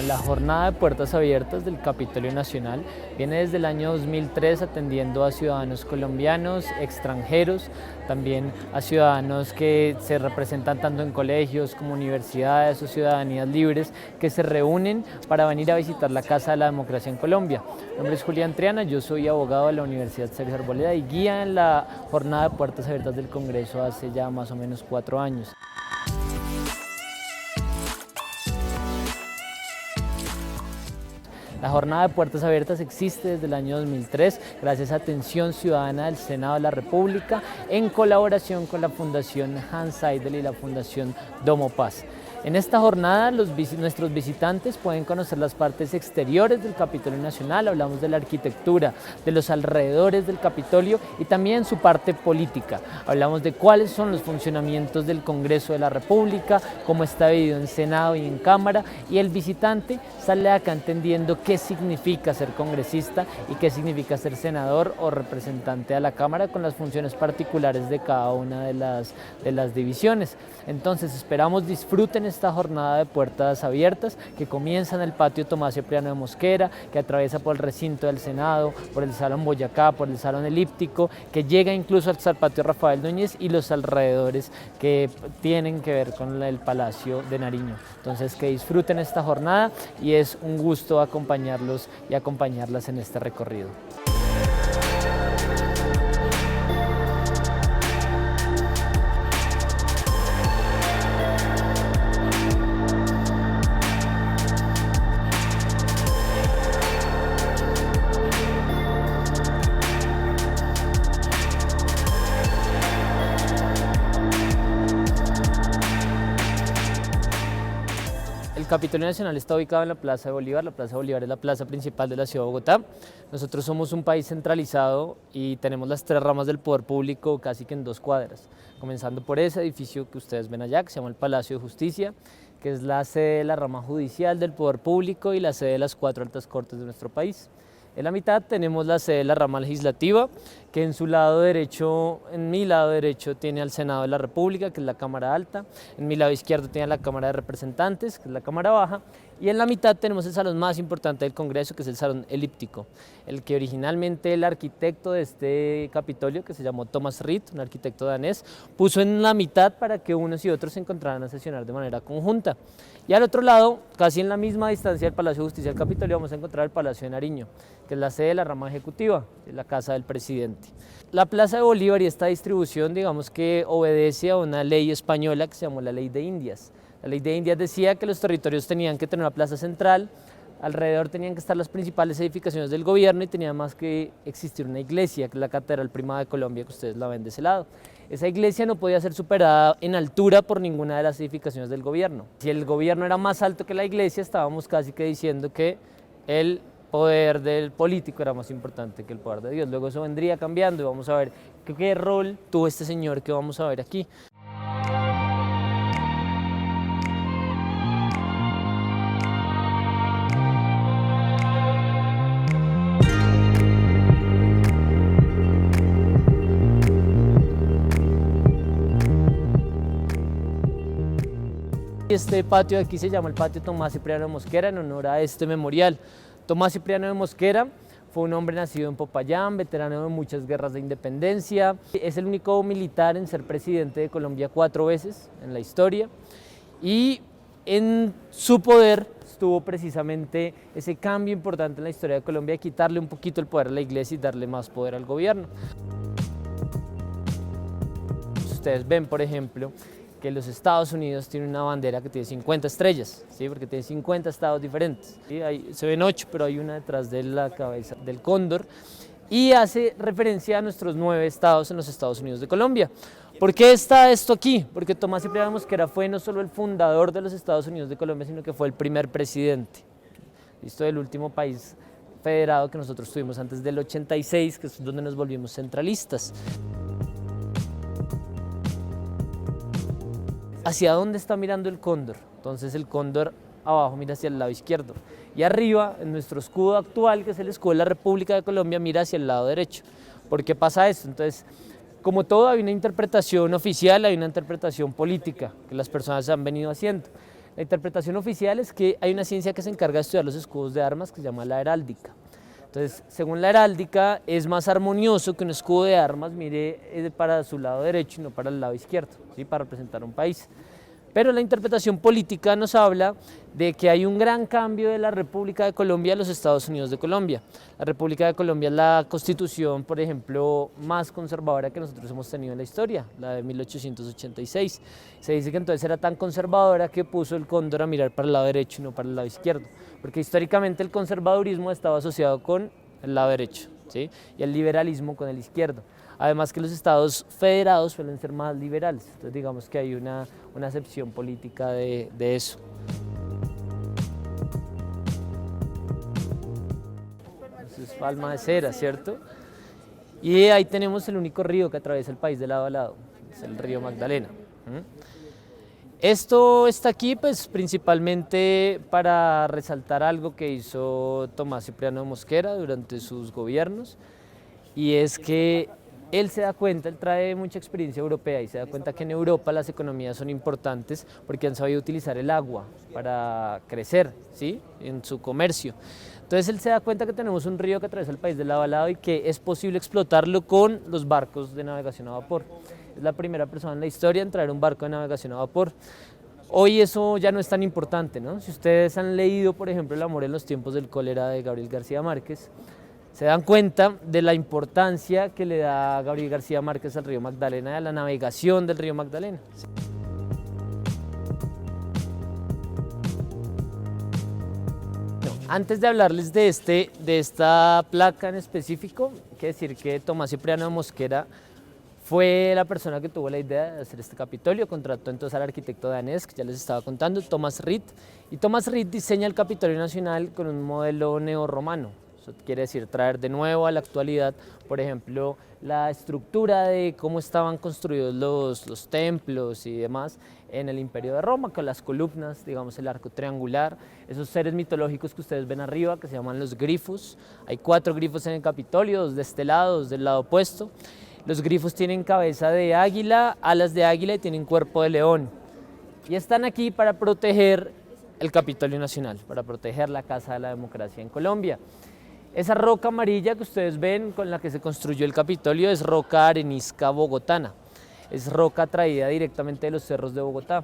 la jornada de puertas abiertas del Capitolio Nacional viene desde el año 2003 atendiendo a ciudadanos colombianos, extranjeros, también a ciudadanos que se representan tanto en colegios como universidades o ciudadanías libres que se reúnen para venir a visitar la Casa de la Democracia en Colombia. Mi nombre es Julián Triana, yo soy abogado de la Universidad Sergio Arboleda y guía en la jornada de puertas abiertas del Congreso hace ya más o menos 4 años. La jornada de puertas abiertas existe desde el año 2003 gracias a Atención Ciudadana del Senado de la República en colaboración con la Fundación Hans Seidel y la Fundación Domo Paz. En esta jornada nuestros visitantes pueden conocer las partes exteriores del Capitolio Nacional, hablamos de la arquitectura, de los alrededores del Capitolio y también su parte política. Hablamos de cuáles son los funcionamientos del Congreso de la República, cómo está dividido en Senado y en Cámara, y el visitante sale de acá entendiendo qué significa ser congresista y qué significa ser senador o representante a la Cámara con las funciones particulares de cada una de las divisiones. Entonces esperamos disfruten esta jornada de puertas abiertas que comienza en el patio Tomás Cipriano de Mosquera, que atraviesa por el recinto del Senado, por el Salón Boyacá, por el Salón Elíptico, que llega incluso hasta el patio Rafael Núñez y los alrededores que tienen que ver con el Palacio de Nariño. Entonces que disfruten esta jornada y es un gusto acompañarlos y acompañarlas en este recorrido. El Capitolio Nacional está ubicado en la Plaza de Bolívar. La Plaza de Bolívar es la plaza principal de la ciudad de Bogotá. Nosotros somos un país centralizado y tenemos las 3 ramas del poder público casi que en 2 cuadras, comenzando por ese edificio que ustedes ven allá, que se llama el Palacio de Justicia, que es la sede de la rama judicial del poder público y la sede de las 4 altas cortes de nuestro país. En la mitad tenemos la sede de la rama legislativa, que en su lado derecho, en mi lado derecho tiene al Senado de la República, que es la Cámara Alta, en mi lado izquierdo tiene la Cámara de Representantes, que es la Cámara Baja, y en la mitad tenemos el salón más importante del Congreso, que es el Salón Elíptico, el que originalmente el arquitecto de este Capitolio, que se llamó Thomas Reed, un arquitecto danés, puso en la mitad para que unos y otros se encontraran a sesionar de manera conjunta. Y al otro lado, casi en la misma distancia del Palacio de Justicia del Capitolio, vamos a encontrar el Palacio de Nariño, que es la sede de la rama ejecutiva, es la casa del presidente. La Plaza de Bolívar y esta distribución, digamos que obedece a una ley española que se llamó la Ley de Indias. La Ley de Indias decía que los territorios tenían que tener una plaza central, alrededor tenían que estar las principales edificaciones del gobierno y tenía más que existir una iglesia, que es la Catedral Primada de Colombia, que ustedes la ven de ese lado. Esa iglesia no podía ser superada en altura por ninguna de las edificaciones del gobierno. Si el gobierno era más alto que la iglesia, estábamos casi que diciendo que el poder del político era más importante que el poder de Dios. Luego eso vendría cambiando y vamos a ver qué rol tuvo este señor que vamos a ver aquí. Este patio de aquí se llama el patio Tomás Cipriano de Mosquera en honor a este memorial. Tomás Cipriano de Mosquera fue un hombre nacido en Popayán, veterano de muchas guerras de independencia. Es el único militar en ser presidente de Colombia 4 veces en la historia. Y en su poder estuvo precisamente ese cambio importante en la historia de Colombia, de quitarle un poquito el poder a la iglesia y darle más poder al gobierno. Ustedes ven, por ejemplo, que los Estados Unidos tienen una bandera que tiene 50 estrellas, ¿sí? Porque tiene 50 estados diferentes, ¿sí? Ahí se ven 8, pero hay una detrás de la cabeza del cóndor y hace referencia a nuestros 9 estados en los Estados Unidos de Colombia. ¿Por qué está esto aquí? Porque Tomás Cipriano Mosquera fue no solo el fundador de los Estados Unidos de Colombia, sino que fue el primer presidente. Esto del último país federado que nosotros tuvimos antes del 86, que es donde nos volvimos centralistas. ¿Hacia dónde está mirando el cóndor? Entonces el cóndor abajo mira hacia el lado izquierdo y arriba, en nuestro escudo actual, que es el escudo de la República de Colombia, mira hacia el lado derecho. ¿Por qué pasa esto? Entonces, como todo, hay una interpretación oficial, hay una interpretación política que las personas han venido haciendo. La interpretación oficial es que hay una ciencia que se encarga de estudiar los escudos de armas que se llama la heráldica. Entonces, según la heráldica, es más armonioso que un escudo de armas mire para su lado derecho y no para el lado izquierdo, ¿sí? Para representar un país. Pero la interpretación política nos habla de que hay un gran cambio de la República de Colombia a los Estados Unidos de Colombia. La República de Colombia es la constitución, por ejemplo, más conservadora que nosotros hemos tenido en la historia, la de 1886. Se dice que entonces era tan conservadora que puso el cóndor a mirar para el lado derecho y no para el lado izquierdo, porque históricamente el conservadurismo estaba asociado con el lado derecho, ¿sí? Y el liberalismo con el izquierdo. Además que los estados federados suelen ser más liberales, entonces digamos que hay una acepción política de eso. Eso es Palma de Cera, ¿cierto? Y ahí tenemos el único río que atraviesa el país de lado a lado, es el río Magdalena. Esto está aquí pues principalmente para resaltar algo que hizo Tomás Cipriano de Mosquera durante sus gobiernos, y es que él se da cuenta, él trae mucha experiencia europea y se da cuenta que en Europa las economías son importantes porque han sabido utilizar el agua para crecer, ¿sí? En su comercio. Entonces él se da cuenta que tenemos un río que atraviesa el país de lado a lado y que es posible explotarlo con los barcos de navegación a vapor. Es la primera persona en la historia en traer un barco de navegación a vapor. Hoy eso ya no es tan importante, ¿no? Si ustedes han leído, por ejemplo, El amor en los tiempos del cólera de Gabriel García Márquez, se dan cuenta de la importancia que le da Gabriel García Márquez al río Magdalena, a la navegación del río Magdalena. Antes de hablarles de esta placa en específico, hay que decir que Tomás Cipriano de Mosquera fue la persona que tuvo la idea de hacer este Capitolio. Contrató entonces al arquitecto danés, que ya les estaba contando, Thomas Rid, y Thomas Rid diseña el Capitolio Nacional con un modelo neorromano. Eso quiere decir traer de nuevo a la actualidad, por ejemplo, la estructura de cómo estaban construidos los templos y demás en el Imperio de Roma, con las columnas, digamos el arco triangular, esos seres mitológicos que ustedes ven arriba, que se llaman los grifos. Hay 4 grifos en el Capitolio, 2 de este lado, 2 del lado opuesto. Los grifos tienen cabeza de águila, alas de águila y tienen cuerpo de león. Y están aquí para proteger el Capitolio Nacional, para proteger la Casa de la Democracia en Colombia. Esa roca amarilla que ustedes ven con la que se construyó el Capitolio es roca arenisca bogotana. Es roca traída directamente de los cerros de Bogotá.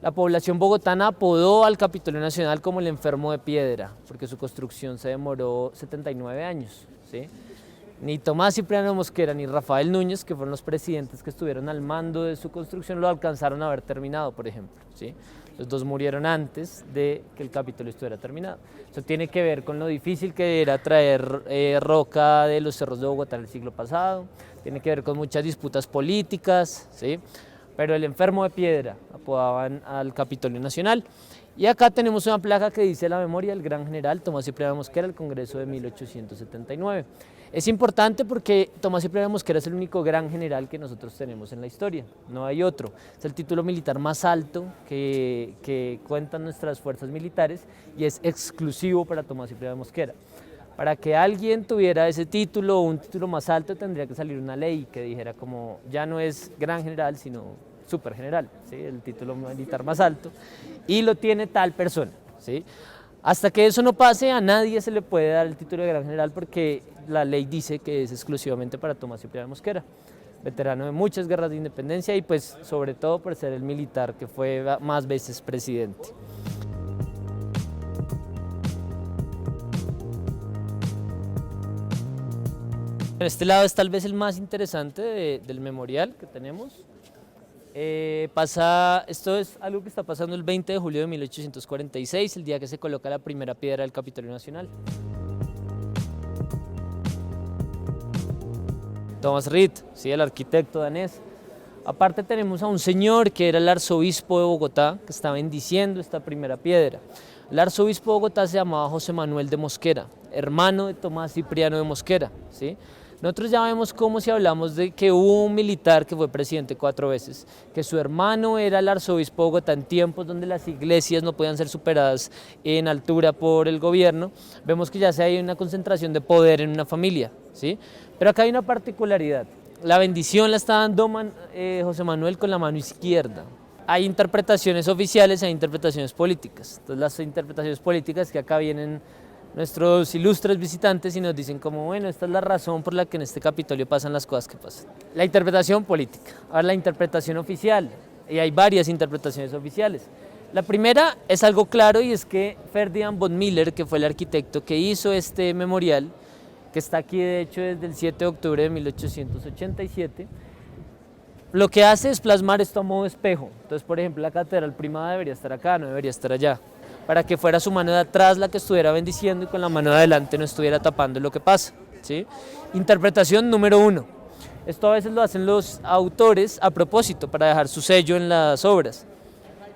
La población bogotana apodó al Capitolio Nacional como el enfermo de piedra, porque su construcción se demoró 79 años, ¿sí? Ni Tomás Cipriano Mosquera ni Rafael Núñez, que fueron los presidentes que estuvieron al mando de su construcción, lo alcanzaron a haber terminado, por ejemplo, ¿sí? Los dos murieron antes de que el Capitolio estuviera terminado. Eso tiene que ver con lo difícil que era traer roca de los cerros de Bogotá en el siglo pasado, tiene que ver con muchas disputas políticas, ¿sí? Pero el enfermo de piedra apodaban al Capitolio Nacional. Y acá tenemos una placa que dice la memoria del gran general Tomás Cipriano Mosquera, el Congreso de 1879. Es importante porque Tomás Cipriano Mosquera es el único gran general que nosotros tenemos en la historia, no hay otro. Es el título militar más alto que cuentan nuestras fuerzas militares y es exclusivo para Tomás Cipriano Mosquera. Para que alguien tuviera ese título o un título más alto tendría que salir una ley que dijera como ya no es gran general sino super general, ¿sí? El título militar más alto y lo tiene tal persona, ¿sí? Hasta que eso no pase, a nadie se le puede dar el título de gran general porque la ley dice que es exclusivamente para Tomás Cipriano Mosquera, veterano de muchas guerras de independencia y pues sobre todo por ser el militar que fue más veces presidente. En este lado es tal vez el más interesante del memorial que tenemos. Esto es algo que está pasando el 20 de julio de 1846, el día que se coloca la primera piedra del Capitolio Nacional. Thomas Rid, ¿sí? El arquitecto danés. Aparte tenemos a un señor que era el arzobispo de Bogotá, que está bendiciendo esta primera piedra. El arzobispo de Bogotá se llamaba José Manuel de Mosquera, hermano de Tomás Cipriano de Mosquera, ¿sí? Nosotros ya vemos cómo si hablamos de que hubo un militar que fue presidente 4 veces, que su hermano era el arzobispo de Bogotá en tiempos donde las iglesias no podían ser superadas en altura por el gobierno, vemos que ya se hay una concentración de poder en una familia, ¿sí? Pero acá hay una particularidad, la bendición la está dando José Manuel con la mano izquierda, hay interpretaciones oficiales, hay interpretaciones políticas. Entonces las interpretaciones políticas, que acá vienen nuestros ilustres visitantes y nos dicen como, bueno, esta es la razón por la que en este Capitolio pasan las cosas que pasan. La interpretación política. Ahora la interpretación oficial, y hay varias interpretaciones oficiales. La primera es algo claro y es que Ferdinand von Miller, que fue el arquitecto que hizo este memorial, que está aquí de hecho desde el 7 de octubre de 1887, lo que hace es plasmar esto a modo espejo. Entonces, por ejemplo, la catedral primada debería estar acá, no debería estar allá, para que fuera su mano de atrás la que estuviera bendiciendo y con la mano de adelante no estuviera tapando lo que pasa, ¿sí? Interpretación número 1. Esto a veces lo hacen los autores a propósito, para dejar su sello en las obras.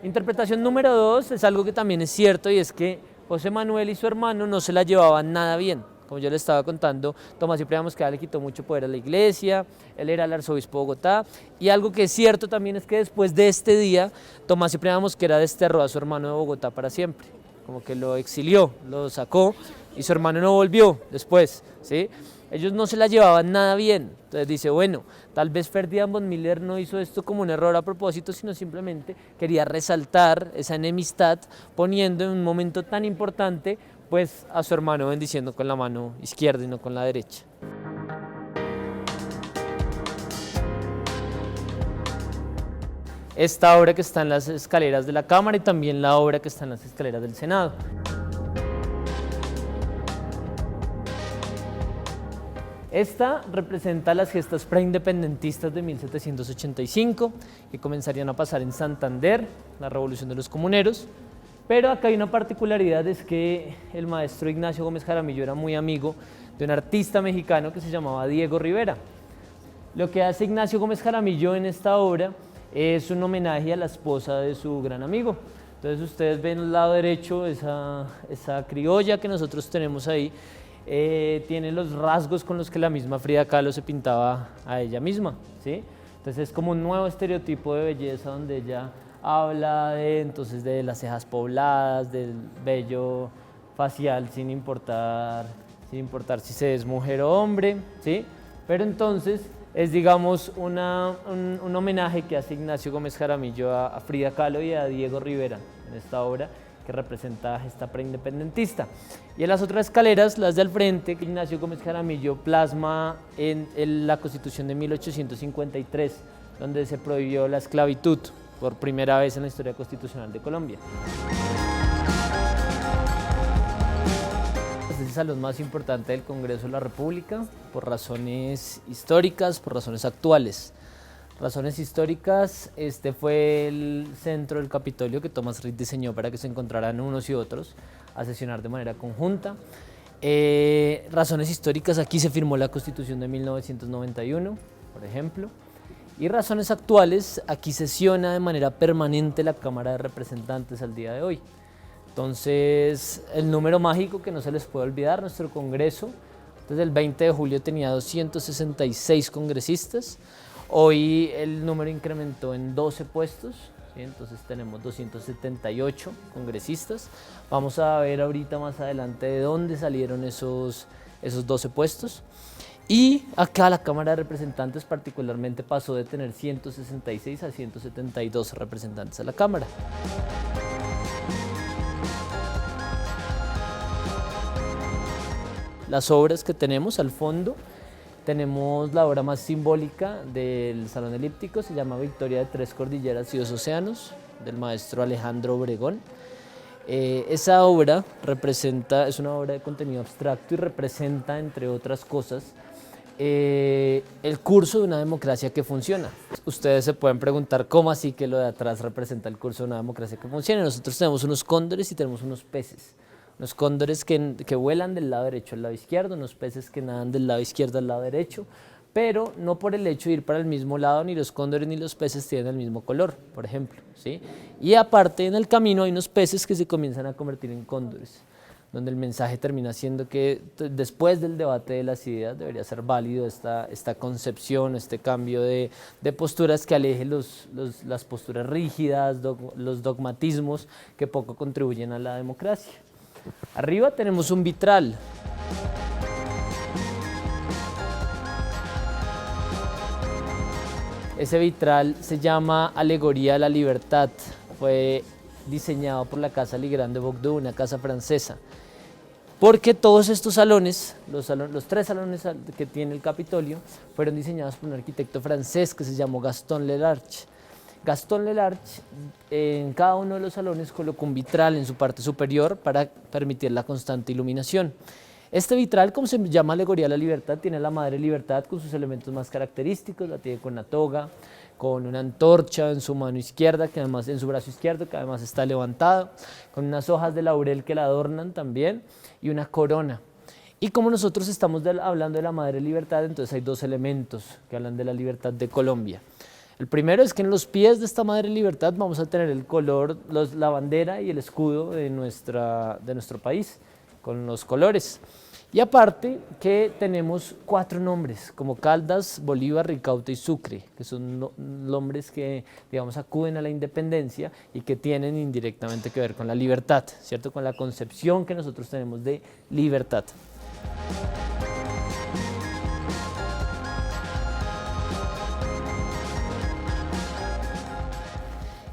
Interpretación número 2 es algo que también es cierto, y es que José Manuel y su hermano no se la llevaban nada bien. Como yo les estaba contando, Tomás Cipriano Mosquera le quitó mucho poder a la iglesia, él era el arzobispo de Bogotá, y algo que es cierto también es que después de este día, Tomás Cipriano Mosquera desterró a su hermano de Bogotá para siempre, como que lo exilió, lo sacó, y su hermano no volvió después, ¿sí? Ellos no se la llevaban nada bien. Entonces dice, bueno, tal vez Ferdinand von Miller no hizo esto como un error a propósito, sino simplemente quería resaltar esa enemistad, poniendo en un momento tan importante pues a su hermano bendiciendo con la mano izquierda y no con la derecha. Esta obra que está en las escaleras de la Cámara y también la obra que está en las escaleras del Senado. Esta representa las gestas preindependentistas de 1785, que comenzarían a pasar en Santander, la Revolución de los Comuneros. Pero acá hay una particularidad, es que el maestro Ignacio Gómez Jaramillo era muy amigo de un artista mexicano que se llamaba Diego Rivera. Lo que hace Ignacio Gómez Jaramillo en esta obra es un homenaje a la esposa de su gran amigo. Entonces ustedes ven al lado derecho esa criolla que nosotros tenemos ahí, tiene los rasgos con los que la misma Frida Kahlo se pintaba a ella misma, ¿sí? Entonces es como un nuevo estereotipo de belleza donde ella habla de las cejas pobladas, del vello facial sin importar si se es mujer o hombre, ¿sí? Pero entonces es, digamos, un homenaje que hace Ignacio Gómez Jaramillo a Frida Kahlo y a Diego Rivera en esta obra, que representa esta preindependentista. Y en las otras escaleras, las del frente, que Ignacio Gómez Jaramillo plasma en la Constitución de 1853, donde se prohibió la esclavitud por primera vez en la historia constitucional de Colombia. Este es el salón más importante del Congreso de la República, por razones históricas, por razones actuales. Razones históricas, este fue el centro del Capitolio que Thomas Reed diseñó para que se encontraran unos y otros a sesionar de manera conjunta. Razones históricas, aquí se firmó la Constitución de 1991, por ejemplo. Y razones actuales, aquí sesiona de manera permanente la Cámara de Representantes al día de hoy. Entonces, el número mágico que no se les puede olvidar, nuestro Congreso, desde el 20 de julio tenía 266 congresistas. Hoy el número incrementó en 12 puestos, ¿sí? Entonces tenemos 278 congresistas. Vamos a ver ahorita más adelante de dónde salieron esos 12 puestos. Y acá la Cámara de Representantes particularmente pasó de tener 166 a 172 representantes a la Cámara. Las obras que tenemos al fondo, tenemos la obra más simbólica del Salón Elíptico, se llama Victoria de tres cordilleras y dos océanos, del maestro Alejandro Obregón. Esa obra es una obra de contenido abstracto y representa, entre otras cosas, el curso de una democracia que funciona. Ustedes se pueden preguntar cómo así que lo de atrás representa el curso de una democracia que funciona. Nosotros tenemos unos cóndores y tenemos unos peces. Unos cóndores que vuelan del lado derecho al lado izquierdo, unos peces que nadan del lado izquierdo al lado derecho, pero no por el hecho de ir para el mismo lado, ni los cóndores ni los peces tienen el mismo color, por ejemplo, ¿sí? Y aparte en el camino hay unos peces que se comienzan a convertir en cóndores, donde el mensaje termina siendo que después del debate de las ideas debería ser válido esta concepción, este cambio de posturas que aleje las posturas rígidas, los dogmatismos que poco contribuyen a la democracia. Arriba tenemos un vitral. Ese vitral se llama Alegoría de la Libertad, fue diseñado por la Casa Legrand de Bordeaux, una casa francesa. Porque todos estos salones, los 3 salones que tiene el Capitolio, fueron diseñados por un arquitecto francés que se llamó Gaston Lelarche. Gaston Lelarche en cada uno de los salones colocó un vitral en su parte superior para permitir la constante iluminación. Este vitral, como se llama Alegoría de la Libertad, tiene a la Madre Libertad con sus elementos más característicos, la tiene con una toga, con una antorcha en su mano izquierda, que además en su brazo izquierdo, que además está levantado, con unas hojas de laurel que la adornan también y una corona. Y como nosotros estamos hablando de la Madre Libertad, entonces hay 2 elementos que hablan de la libertad de Colombia. El primero es que en los pies de esta Madre Libertad vamos a tener el color, la bandera y el escudo de nuestro país, con los colores. Y aparte que tenemos 4 nombres, como Caldas, Bolívar, Ricaurte y Sucre, que son nombres que, digamos, acuden a la independencia y que tienen indirectamente que ver con la libertad, ¿cierto? Con la concepción que nosotros tenemos de libertad.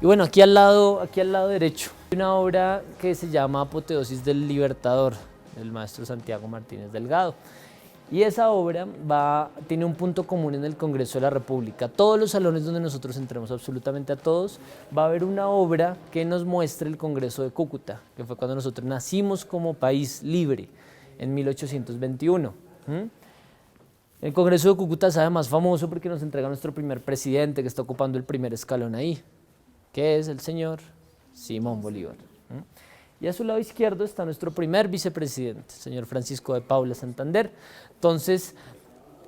Y bueno, aquí al lado derecho, hay una obra que se llama Apoteosis del Libertador, del maestro Santiago Martínez Delgado. Y esa obra tiene un punto común en el Congreso de la República. Todos los salones donde nosotros entremos, absolutamente a todos, va a haber una obra que nos muestre el Congreso de Cúcuta, que fue cuando nosotros nacimos como país libre, en 1821. El Congreso de Cúcuta es además famoso porque nos entrega nuestro primer presidente que está ocupando el primer escalón ahí, que es el señor Simón Bolívar. Y a su lado izquierdo está nuestro primer vicepresidente, el señor Francisco de Paula Santander. Entonces,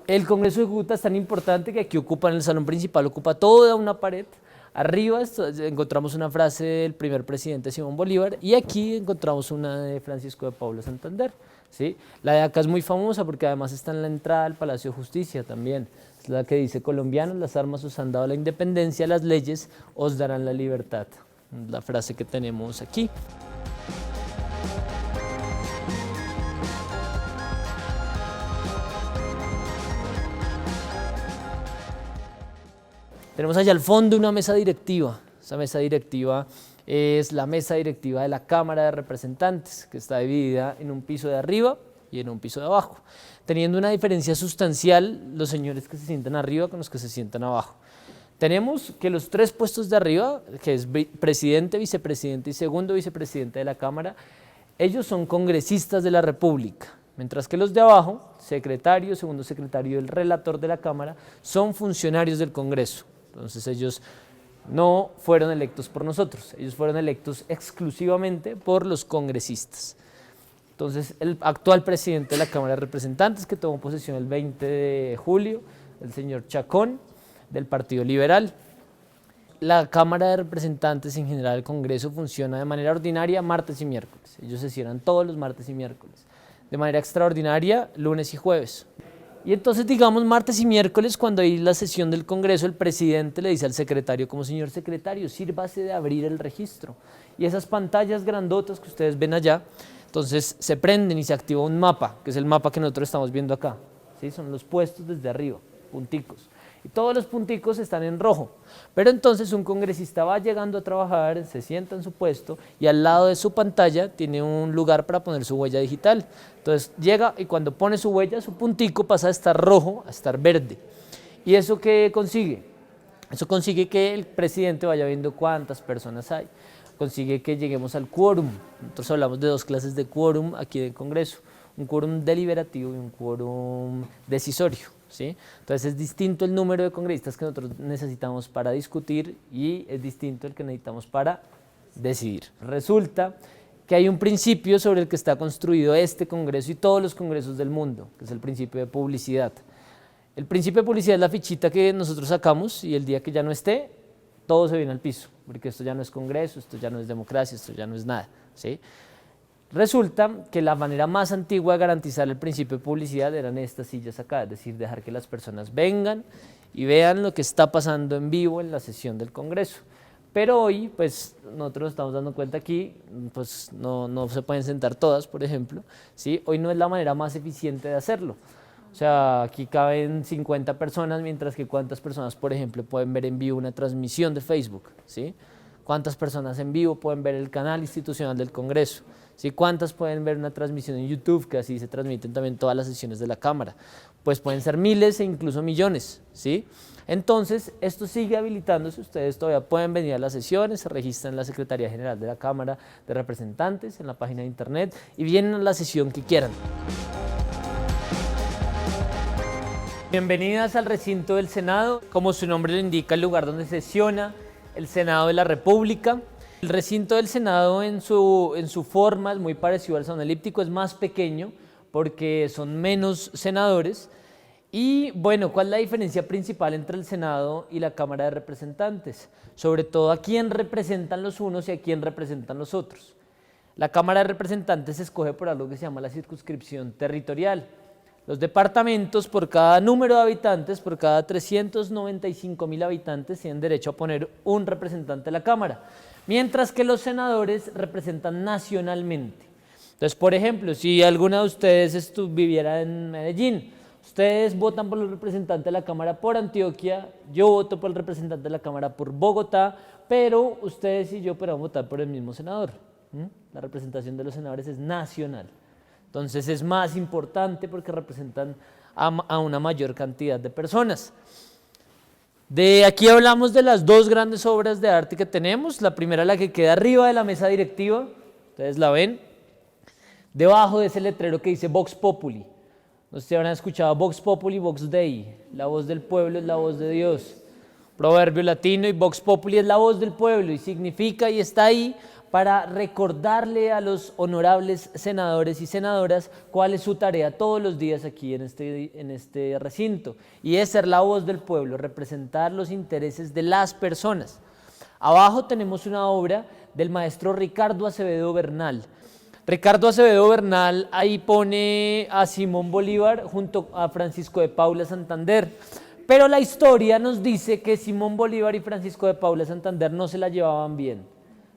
el Congreso de Cúcuta es tan importante que aquí ocupa, en el salón principal, ocupa toda una pared. Arriba encontramos una frase del primer presidente Simón Bolívar y aquí encontramos una de Francisco de Paula Santander. ¿Sí? La de acá es muy famosa porque además está en la entrada del Palacio de Justicia también. Es la que dice: colombianos, las armas os han dado la independencia, las leyes os darán la libertad. La frase que tenemos aquí. Tenemos allá al fondo una mesa directiva. Esa mesa directiva es la mesa directiva de la Cámara de Representantes, que está dividida en un piso de arriba y en un piso de abajo, teniendo una diferencia sustancial los señores que se sientan arriba con los que se sientan abajo. Tenemos que los 3 puestos de arriba, que es presidente, vicepresidente y segundo vicepresidente de la Cámara, ellos son congresistas de la República, mientras que los de abajo, secretario, segundo secretario y el relator de la Cámara, son funcionarios del Congreso. Entonces ellos no fueron electos por nosotros, ellos fueron electos exclusivamente por los congresistas. Entonces el actual presidente de la Cámara de Representantes, que tomó posesión el 20 de julio, el señor Chacón, del Partido Liberal. La Cámara de Representantes, en general el Congreso, funciona de manera ordinaria martes y miércoles. Ellos se cierran todos los martes y miércoles. De manera extraordinaria, lunes y jueves. Y entonces, digamos, martes y miércoles, cuando hay la sesión del Congreso, el presidente le dice al secretario, como: señor secretario, sírvase de abrir el registro. Y esas pantallas grandotas que ustedes ven allá, entonces se prenden y se activa un mapa, que es el mapa que nosotros estamos viendo acá. ¿Sí? Son los puestos desde arriba, punticos. Y todos los punticos están en rojo. Pero entonces un congresista va llegando a trabajar, se sienta en su puesto y al lado de su pantalla tiene un lugar para poner su huella digital. Entonces llega y cuando pone su huella, su puntico pasa de estar rojo a estar verde. ¿Y eso qué consigue? Eso consigue que el presidente vaya viendo cuántas personas hay. Consigue que lleguemos al quórum. Nosotros hablamos de 2 clases de quórum aquí en el Congreso: un quórum deliberativo y un quórum decisorio. ¿Sí? Entonces es distinto el número de congresistas que nosotros necesitamos para discutir y es distinto el que necesitamos para decidir. Resulta que hay un principio sobre el que está construido este Congreso y todos los congresos del mundo, que es el principio de publicidad. El principio de publicidad es la fichita que nosotros sacamos y el día que ya no esté, todo se viene al piso, porque esto ya no es Congreso, esto ya no es democracia, esto ya no es nada. ¿Sí? Resulta que la manera más antigua de garantizar el principio de publicidad eran estas sillas acá, es decir, dejar que las personas vengan y vean lo que está pasando en vivo en la sesión del Congreso. Pero hoy, pues nosotros nos estamos dando cuenta aquí, pues no se pueden sentar todas, por ejemplo, ¿sí? Hoy no es la manera más eficiente de hacerlo. O sea, aquí caben 50 personas, mientras que cuántas personas, por ejemplo, pueden ver en vivo una transmisión de Facebook, ¿sí? ¿Cuántas personas en vivo pueden ver el canal institucional del Congreso? ¿Sí? ¿Cuántas pueden ver una transmisión en YouTube, que así se transmiten también todas las sesiones de la Cámara? Pues pueden ser miles e incluso millones, ¿sí? Entonces, esto sigue habilitándose, ustedes todavía pueden venir a las sesiones, se registran en la Secretaría General de la Cámara de Representantes, en la página de internet, y vienen a la sesión que quieran. Bienvenidas al recinto del Senado, como su nombre lo indica, el lugar donde sesiona el Senado de la República. El recinto del Senado en su forma es muy parecido al salón elíptico, es más pequeño porque son menos senadores. Y bueno, ¿cuál es la diferencia principal entre el Senado y la Cámara de Representantes? Sobre todo a quién representan los unos y a quién representan los otros. La Cámara de Representantes se escoge por algo que se llama la circunscripción territorial. Los departamentos, por cada número de habitantes, por cada 395.000 habitantes, tienen derecho a poner un representante de la Cámara, mientras que los senadores representan nacionalmente. Entonces, por ejemplo, si alguna de ustedes viviera en Medellín, ustedes votan por el representante de la Cámara por Antioquia, yo voto por el representante de la Cámara por Bogotá, pero ustedes y yo podemos votar por el mismo senador. La representación de los senadores es nacional. Entonces es más importante porque representan a una mayor cantidad de personas. De aquí hablamos de las dos grandes obras de arte que tenemos. La primera, la que queda arriba de la mesa directiva, ustedes la ven, debajo de ese letrero que dice Vox Populi. No sé si habrán escuchado Vox Populi, Vox Dei, la voz del pueblo es la voz de Dios. Proverbio latino, y Vox Populi es la voz del pueblo y significa y está ahí para recordarle a los honorables senadores y senadoras cuál es su tarea todos los días aquí en este recinto, y es ser la voz del pueblo, representar los intereses de las personas. Abajo tenemos una obra del maestro Ricardo Acevedo Bernal. Ricardo Acevedo Bernal ahí pone a Simón Bolívar junto a Francisco de Paula Santander, pero la historia nos dice que Simón Bolívar y Francisco de Paula Santander no se la llevaban bien.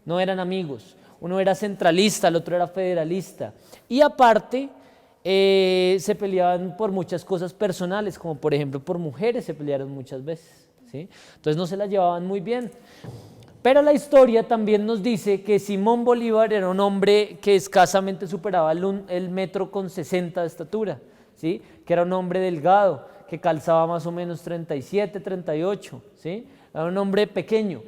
No eran amigos, uno era centralista, el otro era federalista, y aparte se peleaban por muchas cosas personales, como por ejemplo por mujeres se pelearon muchas veces, ¿sí? Entonces no se la llevaban muy bien. Pero la historia también nos dice que Simón Bolívar era un hombre que escasamente superaba el metro con 60 de estatura, ¿sí? Que era un hombre delgado, que calzaba más o menos 37, 38, ¿sí? Era un hombre pequeño.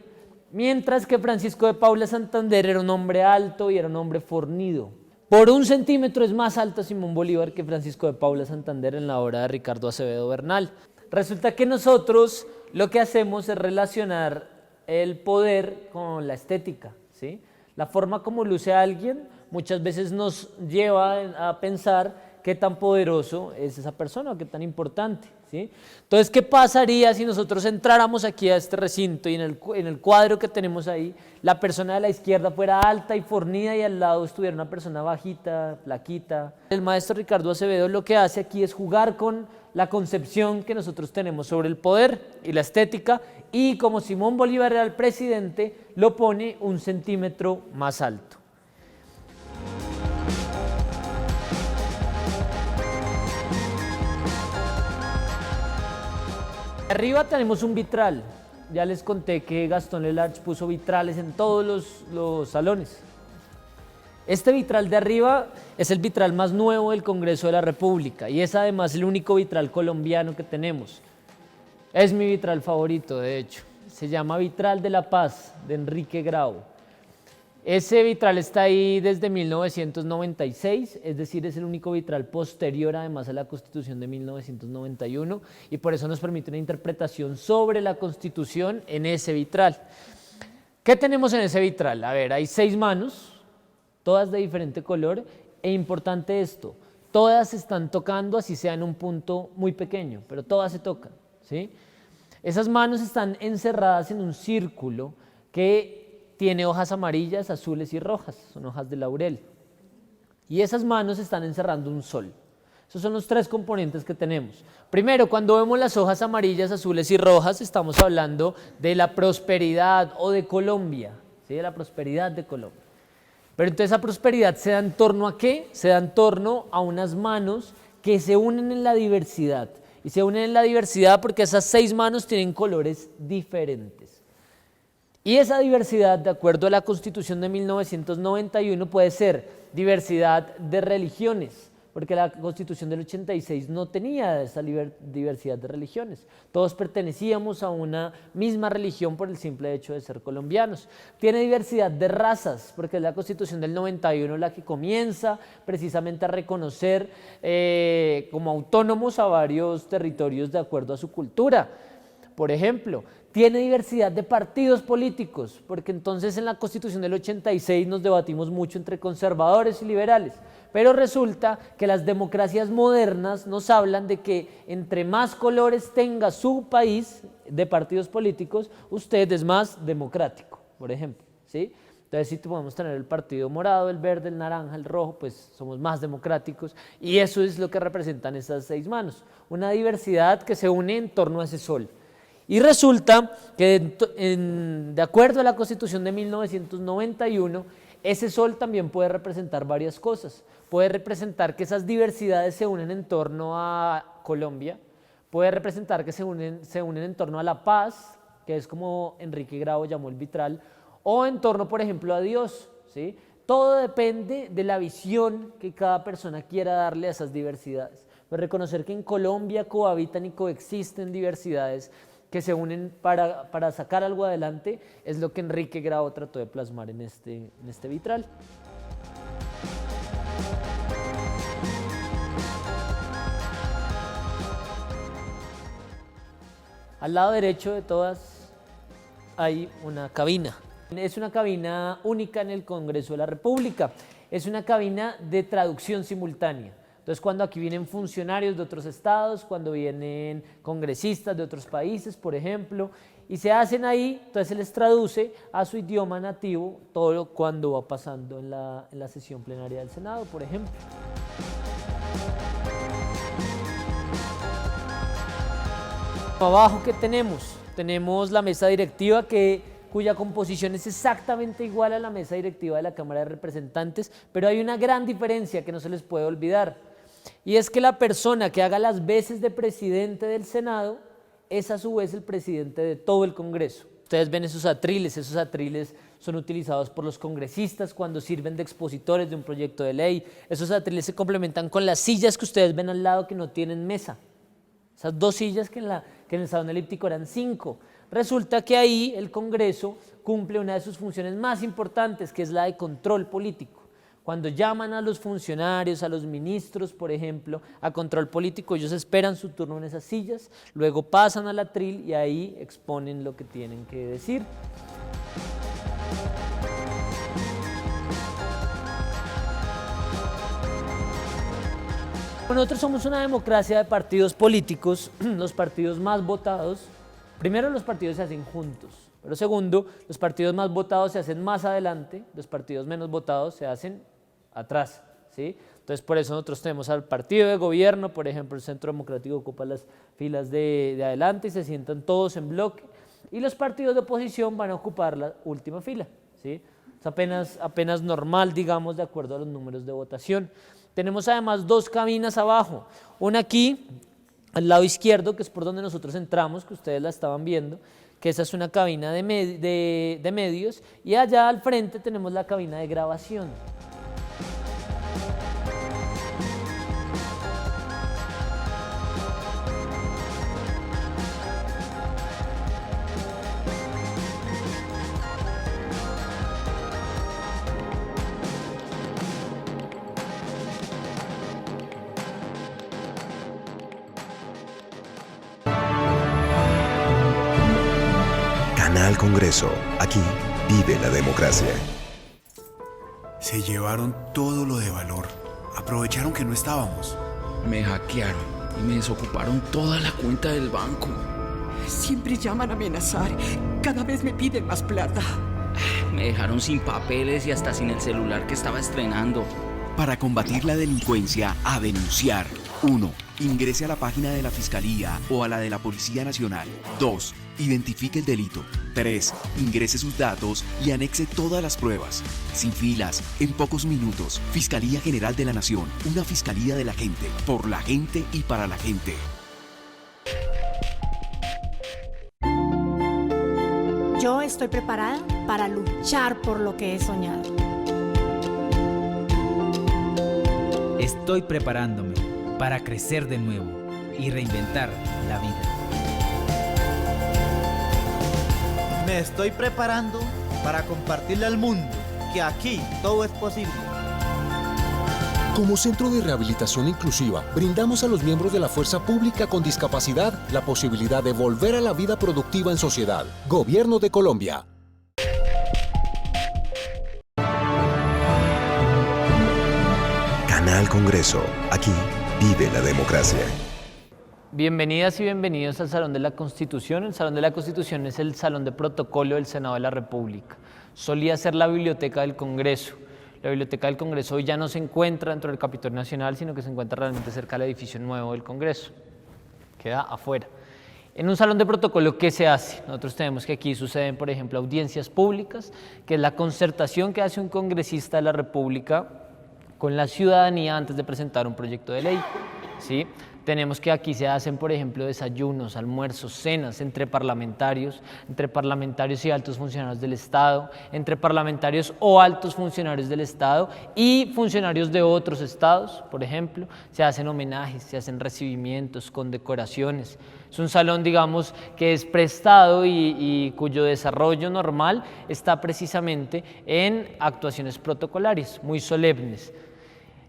Mientras que Francisco de Paula Santander era un hombre alto y era un hombre fornido. Por 1 centímetro es más alto Simón Bolívar que Francisco de Paula Santander en la obra de Ricardo Acevedo Bernal. Resulta que nosotros lo que hacemos es relacionar el poder con la estética, ¿sí? La forma como luce a alguien muchas veces nos lleva a pensar qué tan poderoso es esa persona o qué tan importante, ¿sí? Entonces, ¿qué pasaría si nosotros entráramos aquí a este recinto y en el cuadro que tenemos ahí, la persona de la izquierda fuera alta y fornida y al lado estuviera una persona bajita, flaquita? El maestro Ricardo Acevedo lo que hace aquí es jugar con la concepción que nosotros tenemos sobre el poder y la estética, y como Simón Bolívar era el presidente, lo pone 1 centímetro más alto. Arriba tenemos un vitral. Ya les conté que Gastón Lelarch puso vitrales en todos los salones. Este vitral de arriba es el vitral más nuevo del Congreso de la República y es además el único vitral colombiano que tenemos. Es mi vitral favorito, de hecho. Se llama Vitral de la Paz, de Enrique Grau. Ese vitral está ahí desde 1996, es decir, es el único vitral posterior además a la Constitución de 1991, y por eso nos permite una interpretación sobre la Constitución en ese vitral. ¿Qué tenemos en ese vitral? A ver, hay 6 manos, todas de diferente color, e importante esto, todas se están tocando, así sea en un punto muy pequeño, pero todas se tocan, ¿sí? Esas manos están encerradas en un círculo que tiene hojas amarillas, azules y rojas, son hojas de laurel. Y esas manos están encerrando un sol. Esos son los 3 componentes que tenemos. Primero, cuando vemos las hojas amarillas, azules y rojas, estamos hablando de la prosperidad o de Colombia, ¿sí? De la prosperidad de Colombia. Pero entonces esa prosperidad se da en torno a ¿qué? Se da en torno a unas manos que se unen en la diversidad. Y se unen en la diversidad porque esas 6 manos tienen colores diferentes. Y esa diversidad, de acuerdo a la Constitución de 1991, puede ser diversidad de religiones, porque la Constitución del 86 no tenía esa diversidad de religiones. Todos pertenecíamos a una misma religión por el simple hecho de ser colombianos. Tiene diversidad de razas, porque es la Constitución del 91 la que comienza precisamente a reconocer como autónomos a varios territorios de acuerdo a su cultura. Por ejemplo, tiene diversidad de partidos políticos, porque entonces en la Constitución del 86 nos debatimos mucho entre conservadores y liberales, pero resulta que las democracias modernas nos hablan de que entre más colores tenga su país de partidos políticos, usted es más democrático, por ejemplo, ¿sí? Entonces, si podemos tener el partido morado, el verde, el naranja, el rojo, pues somos más democráticos, y eso es lo que representan esas 6 manos, una diversidad que se une en torno a ese sol. Y resulta que de acuerdo a la Constitución de 1991, ese sol también puede representar varias cosas. Puede representar que esas diversidades se unen en torno a Colombia, puede representar que se unen en torno a la paz, que es como Enrique Grau llamó el vitral, o en torno, por ejemplo, a Dios, ¿sí? Todo depende de la visión que cada persona quiera darle a esas diversidades. Pues reconocer que en Colombia cohabitan y coexisten diversidades que se unen para sacar algo adelante, es lo que Enrique Grau trató de plasmar en este vitral. Al lado derecho de todas hay una cabina. Es una cabina única en el Congreso de la República. Es una cabina de traducción simultánea. Entonces, cuando aquí vienen funcionarios de otros estados, cuando vienen congresistas de otros países, por ejemplo, y se hacen ahí, entonces se les traduce a su idioma nativo todo cuando va pasando en la sesión plenaria del Senado, por ejemplo. Abajo, ¿qué tenemos? Tenemos la mesa directiva cuya composición es exactamente igual a la mesa directiva de la Cámara de Representantes, pero hay una gran diferencia que no se les puede olvidar. Y es que la persona que haga las veces de presidente del Senado es a su vez el presidente de todo el Congreso. Ustedes ven esos atriles son utilizados por los congresistas cuando sirven de expositores de un proyecto de ley. Esos atriles se complementan con las sillas que ustedes ven al lado que no tienen mesa. Esas 2 sillas que en el salón elíptico eran 5. Resulta que ahí el Congreso cumple una de sus funciones más importantes, que es la de control político. Cuando llaman a los funcionarios, a los ministros, por ejemplo, a control político, ellos esperan su turno en esas sillas, luego pasan al atril y ahí exponen lo que tienen que decir. Nosotros somos una democracia de partidos políticos. Los partidos más votados, primero los partidos se hacen juntos, pero segundo, los partidos más votados se hacen más adelante, los partidos menos votados se hacen atrás, ¿sí? Entonces, por eso nosotros tenemos al partido de gobierno, por ejemplo, el Centro Democrático ocupa las filas de adelante y se sientan todos en bloque, y los partidos de oposición van a ocupar la última fila, ¿sí? Es apenas normal, digamos, de acuerdo a los números de votación. Tenemos además 2 cabinas abajo, una aquí, al lado izquierdo, que es por donde nosotros entramos, que ustedes la estaban viendo, que esa es una cabina de medios, y allá al frente tenemos la cabina de grabación. Canal Congreso. Aquí vive la democracia. Se llevaron todo lo de valor. Aprovecharon que no estábamos. Me hackearon y me desocuparon toda la cuenta del banco. Siempre llaman a amenazar. Cada vez me piden más plata. Me dejaron sin papeles y hasta sin el celular que estaba estrenando. Para combatir la delincuencia, a denunciar. 1. Ingrese a la página de la Fiscalía o a la de la Policía Nacional. 2. Identifique el delito. interés, ingrese sus datos y anexe todas las pruebas. Sin filas, en pocos minutos. Fiscalía General de la Nación, una fiscalía de la gente, por la gente y para la gente. Yo estoy preparada para luchar por lo que he soñado. Estoy preparándome para crecer de nuevo y reinventar la vida. Me estoy preparando para compartirle al mundo que aquí todo es posible. Como Centro de Rehabilitación Inclusiva, brindamos a los miembros de la fuerza pública con discapacidad la posibilidad de volver a la vida productiva en sociedad. Gobierno de Colombia. Canal Congreso. Aquí vive la democracia. Bienvenidas y bienvenidos al Salón de la Constitución. El Salón de la Constitución es el salón de protocolo del Senado de la República. Solía ser la biblioteca del Congreso. La Biblioteca del Congreso hoy ya no se encuentra dentro del Capitolio Nacional, sino que se encuentra realmente cerca del edificio nuevo del Congreso. Queda afuera. En un salón de protocolo, ¿qué se hace? Nosotros tenemos que aquí suceden, por ejemplo, audiencias públicas, que es la concertación que hace un congresista de la República con la ciudadanía antes de presentar un proyecto de ley, ¿sí? Tenemos que aquí se hacen, por ejemplo, desayunos, almuerzos, cenas entre parlamentarios y altos funcionarios del Estado, entre parlamentarios o altos funcionarios del Estado y funcionarios de otros estados, por ejemplo. Se hacen homenajes, se hacen recibimientos, condecoraciones. Es un salón, digamos, que es prestado y cuyo desarrollo normal está precisamente en actuaciones protocolares, muy solemnes.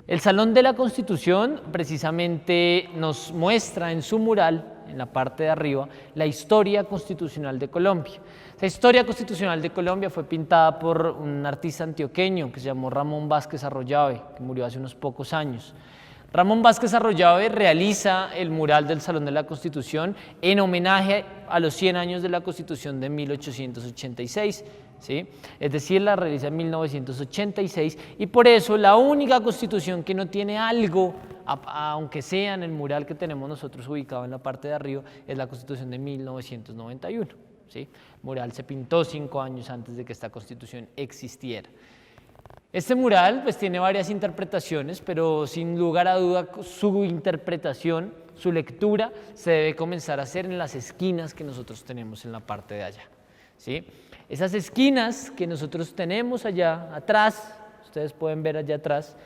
El Salón de la Constitución precisamente nos muestra en su mural, en la parte de arriba, la historia constitucional de Colombia. Esa historia constitucional de Colombia fue pintada por un artista antioqueño que se llamó Ramón Vázquez Arroyave, que murió hace unos pocos años. Ramón Vázquez Arroyave realiza el mural del Salón de la Constitución en homenaje a los 100 años de la Constitución de 1886. ¿Sí? Es decir, la realiza en 1986 y por eso la única constitución que no tiene algo, aunque sea en el mural que tenemos nosotros ubicado en la parte de arriba, es la Constitución de 1991. ¿Sí? El mural se pintó 5 años antes de que esta constitución existiera. Este mural pues tiene varias interpretaciones, pero sin lugar a duda su interpretación, su lectura se debe comenzar a hacer en las esquinas que nosotros tenemos en la parte de allá. ¿Sí? Esas esquinas que nosotros tenemos allá atrás, ustedes pueden ver allá atrás,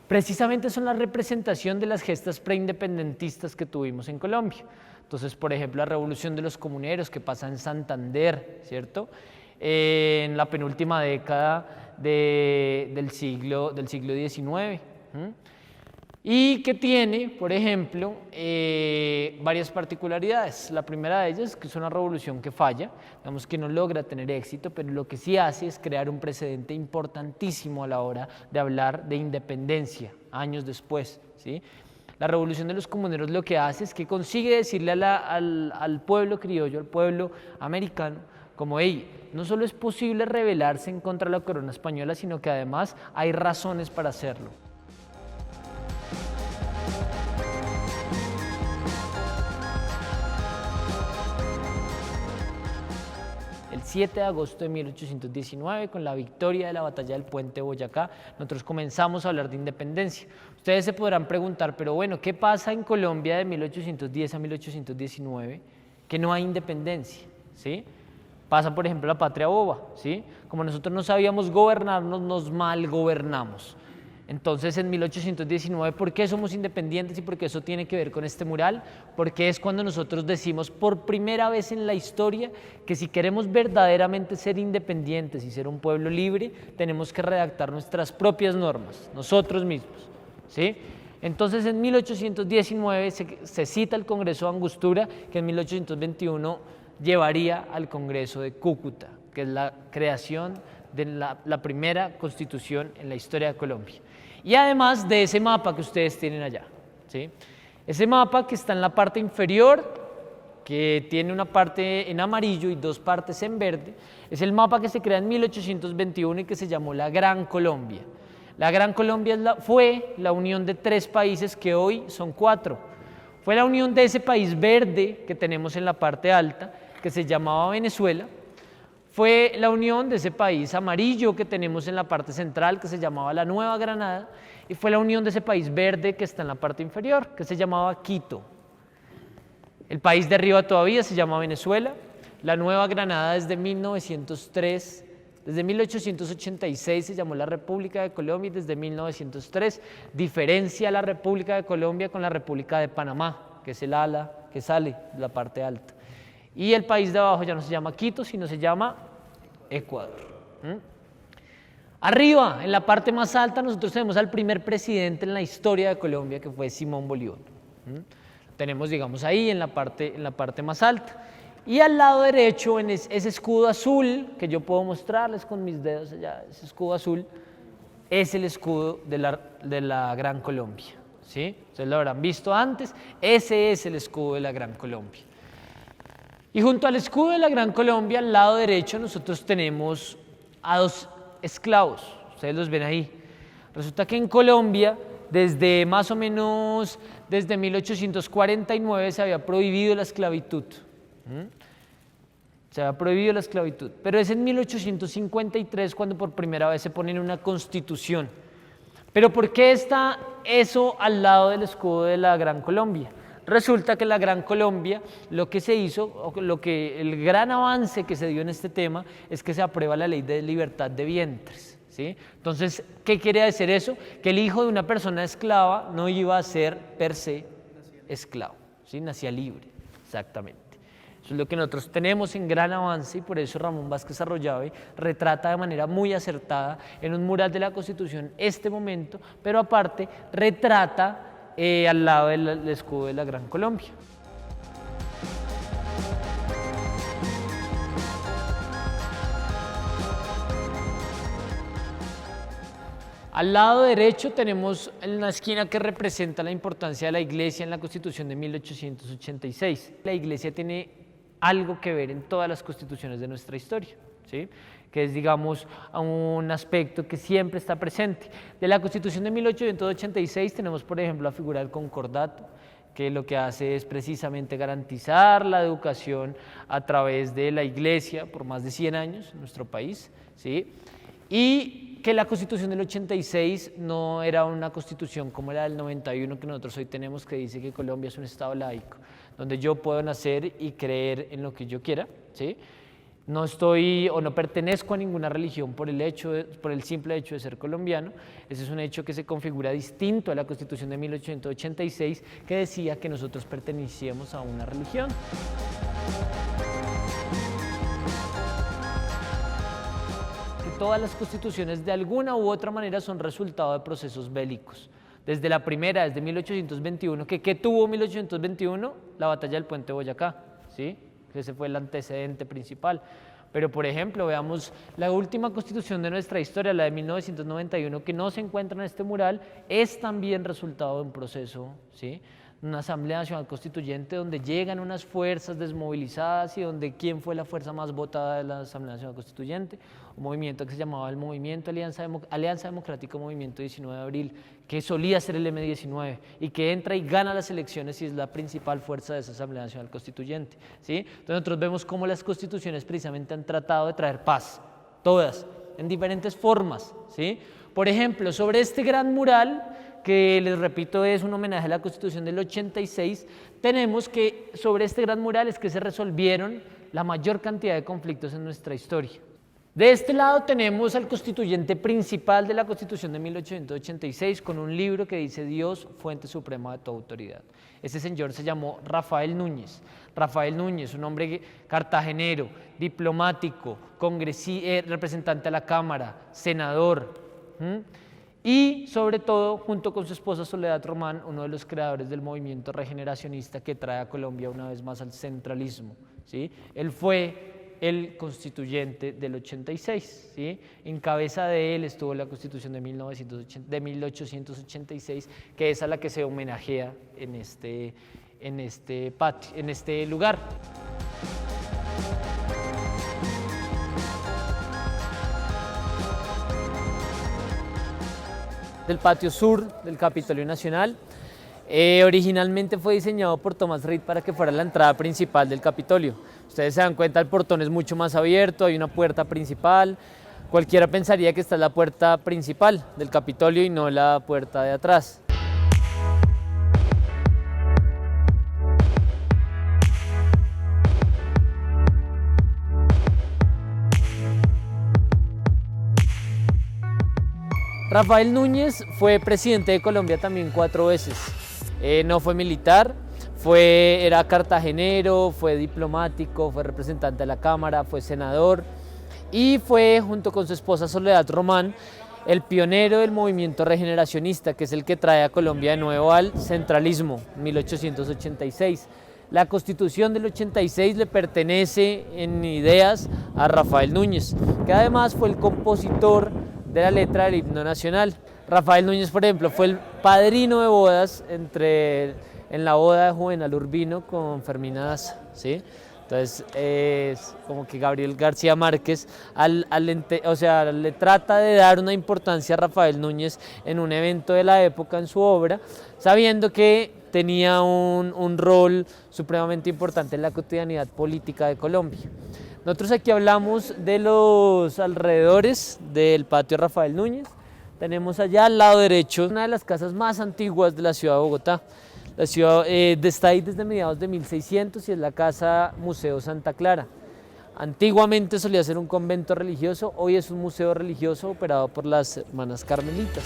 precisamente son la representación de las gestas preindependentistas que tuvimos en Colombia. Entonces, por ejemplo, la Revolución de los Comuneros que pasa en Santander, ¿cierto? En la penúltima década del siglo XIX. Y que tiene, por ejemplo, varias particularidades. La primera de ellas es que es una revolución que falla, digamos que no logra tener éxito, pero lo que sí hace es crear un precedente importantísimo a la hora de hablar de independencia, años después, ¿sí? La Revolución de los Comuneros lo que hace es que consigue decirle al pueblo criollo, al pueblo americano, como, hey, no solo es posible rebelarse en contra de la corona española, sino que además hay razones para hacerlo. El 7 de agosto de 1819, con la victoria de la batalla del Puente Boyacá, nosotros comenzamos a hablar de independencia. Ustedes se podrán preguntar, pero bueno, ¿qué pasa en Colombia de 1810 a 1819 que no hay independencia? ¿Sí? Pasa, por ejemplo, la patria boba, ¿sí? Como nosotros no sabíamos gobernarnos, nos mal gobernamos. Entonces, en 1819, ¿por qué somos independientes y por qué eso tiene que ver con este mural? Porque es cuando nosotros decimos por primera vez en la historia que si queremos verdaderamente ser independientes y ser un pueblo libre, tenemos que redactar nuestras propias normas, nosotros mismos, ¿sí? Entonces, en 1819 se cita el Congreso de Angostura, que en 1821 llevaría al Congreso de Cúcuta, que es la creación de la primera constitución en la historia de Colombia. Y además de ese mapa que ustedes tienen allá, ¿sí? Ese mapa que está en la parte inferior, que tiene una parte en amarillo y dos partes en verde, es el mapa que se crea en 1821 y que se llamó la Gran Colombia. La Gran Colombia fue la unión de 3 países que hoy son 4. Fue la unión de ese país verde que tenemos en la parte alta, que se llamaba Venezuela, fue la unión de ese país amarillo que tenemos en la parte central, que se llamaba la Nueva Granada, y fue la unión de ese país verde que está en la parte inferior, que se llamaba Quito. El país de arriba todavía se llama Venezuela. La Nueva Granada desde 1903, desde 1886 se llamó la República de Colombia, y desde 1903 diferencia la República de Colombia con la República de Panamá, que es el ala que sale de la parte alta. Y el país de abajo ya no se llama Quito, sino se llama Ecuador. Arriba, en la parte más alta, nosotros tenemos al primer presidente en la historia de Colombia, que fue Simón Bolívar. Tenemos, digamos, ahí en la parte más alta. Y al lado derecho, en ese escudo azul, que yo puedo mostrarles con mis dedos allá, ese escudo azul, es el escudo de la Gran Colombia, ¿sí? Ustedes lo habrán visto antes, ese es el escudo de la Gran Colombia. Y junto al escudo de la Gran Colombia, al lado derecho, nosotros tenemos a dos esclavos, ustedes los ven ahí. Resulta que en Colombia, desde más o menos, desde 1849 se había prohibido la esclavitud. Se había prohibido la esclavitud, pero es en 1853 cuando por primera vez se pone en una constitución. Pero ¿por qué está eso al lado del escudo de la Gran Colombia? Resulta que la Gran Colombia, lo que se hizo, el gran avance que se dio en este tema es que se aprueba la ley de libertad de vientres, ¿sí? Entonces, ¿qué quiere decir eso? Que el hijo de una persona esclava no iba a ser per se esclavo, ¿sí? Nacía libre, exactamente. Eso es lo que nosotros tenemos en gran avance, y por eso Ramón Vázquez Arroyave retrata de manera muy acertada en un mural de la Constitución este momento, pero aparte retrata al lado del escudo de la Gran Colombia. Al lado derecho tenemos una esquina que representa la importancia de la Iglesia en la Constitución de 1886. La Iglesia tiene algo que ver en todas las constituciones de nuestra historia, ¿sí? Que es, digamos, un aspecto que siempre está presente. De la Constitución de 1886 tenemos, por ejemplo, la figura del concordato, que lo que hace es precisamente garantizar la educación a través de la Iglesia por más de 100 años en nuestro país, ¿sí? Y que la Constitución del 86 no era una constitución como la del 91 que nosotros hoy tenemos, que dice que Colombia es un estado laico, donde yo puedo nacer y creer en lo que yo quiera, ¿sí? No estoy o no pertenezco a ninguna religión por el simple hecho de ser colombiano. Ese es un hecho que se configura distinto a la Constitución de 1886, que decía que nosotros pertenecíamos a una religión. Que todas las constituciones de alguna u otra manera son resultado de procesos bélicos. Desde la primera, desde 1821, ¿qué tuvo 1821? La batalla del Puente Boyacá, ¿sí? Ese fue el antecedente principal. Pero, por ejemplo, veamos la última constitución de nuestra historia, la de 1991, que no se encuentra en este mural, es también resultado de un proceso, ¿sí? Una Asamblea Nacional Constituyente donde llegan unas fuerzas desmovilizadas y donde ¿quién fue la fuerza más votada de la Asamblea Nacional Constituyente? Un movimiento que se llamaba el Movimiento Alianza Democrática Movimiento 19 de Abril, que solía ser el M19 y que entra y gana las elecciones y es la principal fuerza de esa Asamblea Nacional Constituyente, ¿sí? Entonces nosotros vemos cómo las constituciones precisamente han tratado de traer paz, todas, en diferentes formas, ¿sí? Por ejemplo, sobre este gran mural, que les repito es un homenaje a la Constitución del 86, tenemos que sobre este gran mural es que se resolvieron la mayor cantidad de conflictos en nuestra historia. De este lado tenemos al constituyente principal de la Constitución de 1886 con un libro que dice Dios, fuente suprema de toda autoridad. Ese señor se llamó Rafael Núñez. Rafael Núñez, un hombre cartagenero, diplomático, representante a la Cámara, senador, y sobre todo, junto con su esposa Soledad Román, uno de los creadores del movimiento regeneracionista que trae a Colombia una vez más al centralismo, ¿sí? Él fue el constituyente del 86, ¿sí? En cabeza de él estuvo la Constitución de 1886, que es a la que se homenajea en este lugar. Del patio sur del Capitolio Nacional. Originalmente fue diseñado por Thomas Reed para que fuera la entrada principal del Capitolio. Ustedes se dan cuenta, el portón es mucho más abierto, hay una puerta principal. Cualquiera pensaría que esta es la puerta principal del Capitolio y no la puerta de atrás. Rafael Núñez fue presidente de Colombia también 4 veces. No fue militar, era cartagenero, fue diplomático, fue representante de la Cámara, fue senador y fue, junto con su esposa Soledad Román, el pionero del movimiento regeneracionista, que es el que trae a Colombia de nuevo al centralismo, 1886. La Constitución del 86 le pertenece en ideas a Rafael Núñez, que además fue el compositor de la letra del himno nacional. Rafael Núñez, por ejemplo, fue el padrino de bodas en la boda de Juvenal Urbino con Fermina Daza, ¿sí? Entonces, es como que Gabriel García Márquez le trata de dar una importancia a Rafael Núñez en un evento de la época en su obra, sabiendo que tenía un rol supremamente importante en la cotidianidad política de Colombia. Nosotros aquí hablamos de los alrededores del patio Rafael Núñez. Tenemos allá al lado derecho una de las casas más antiguas de la ciudad de Bogotá. La ciudad está ahí desde mediados de 1600 y es la casa Museo Santa Clara. Antiguamente solía ser un convento religioso, hoy es un museo religioso operado por las hermanas carmelitas.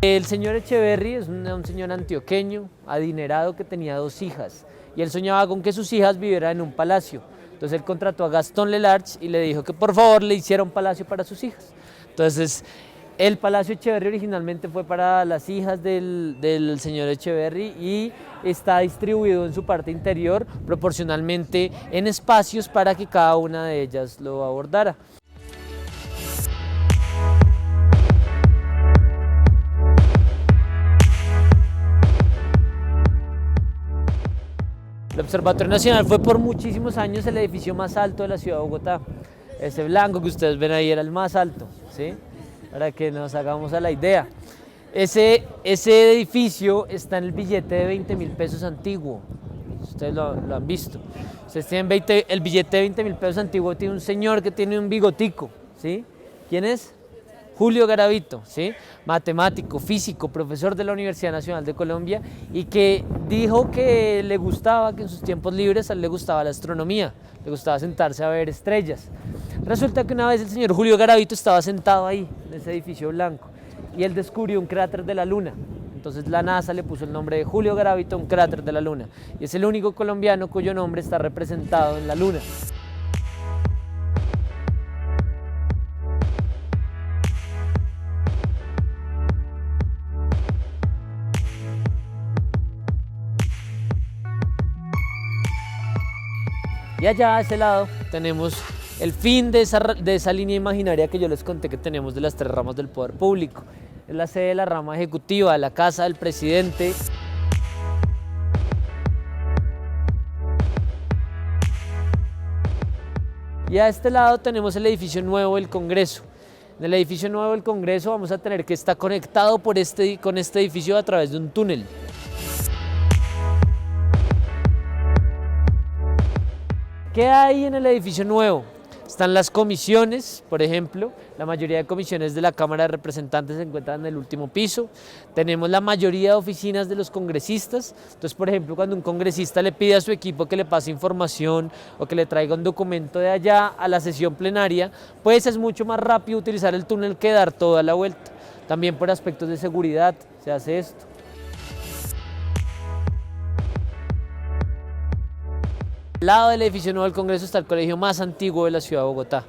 El señor Echeverry es un señor antioqueño, adinerado, que tenía 2 hijas y él soñaba con que sus hijas vivieran en un palacio. Entonces él contrató a Gastón Lelarche y le dijo que por favor le hiciera un palacio para sus hijas. Entonces el Palacio Echeverry originalmente fue para las hijas del señor Echeverry y está distribuido en su parte interior proporcionalmente en espacios para que cada una de ellas lo abordara. El Observatorio Nacional fue por muchísimos años el edificio más alto de la ciudad de Bogotá. Ese blanco que ustedes ven ahí era el más alto, ¿sí? Para que nos hagamos a la idea. Ese edificio está en el billete de 20.000 pesos antiguo. Ustedes lo han visto. Ustedes tienen el billete de 20.000 pesos antiguo tiene un señor que tiene un bigotico, ¿sí? ¿Quién es? Julio Garavito, ¿sí? Matemático, físico, profesor de la Universidad Nacional de Colombia y que dijo que le gustaba, que en sus tiempos libres a él le gustaba la astronomía, le gustaba sentarse a ver estrellas. Resulta que una vez el señor Julio Garavito estaba sentado ahí, en ese edificio blanco, y él descubrió un cráter de la Luna. Entonces la NASA le puso el nombre de Julio Garavito a un cráter de la Luna y es el único colombiano cuyo nombre está representado en la Luna. Y allá a ese lado tenemos el fin de esa línea imaginaria que yo les conté que tenemos de las 3 ramas del poder público. Es la sede de la rama ejecutiva, la casa del presidente. Y a este lado tenemos el edificio nuevo del Congreso. En el edificio nuevo del Congreso vamos a tener que estar conectado con este edificio a través de un túnel. ¿Qué hay en el edificio nuevo? Están las comisiones, por ejemplo, la mayoría de comisiones de la Cámara de Representantes se encuentran en el último piso. Tenemos la mayoría de oficinas de los congresistas. Entonces, por ejemplo, cuando un congresista le pide a su equipo que le pase información o que le traiga un documento de allá a la sesión plenaria, pues es mucho más rápido utilizar el túnel que dar toda la vuelta. También por aspectos de seguridad se hace esto. Al lado del edificio nuevo del Congreso está el colegio más antiguo de la ciudad de Bogotá.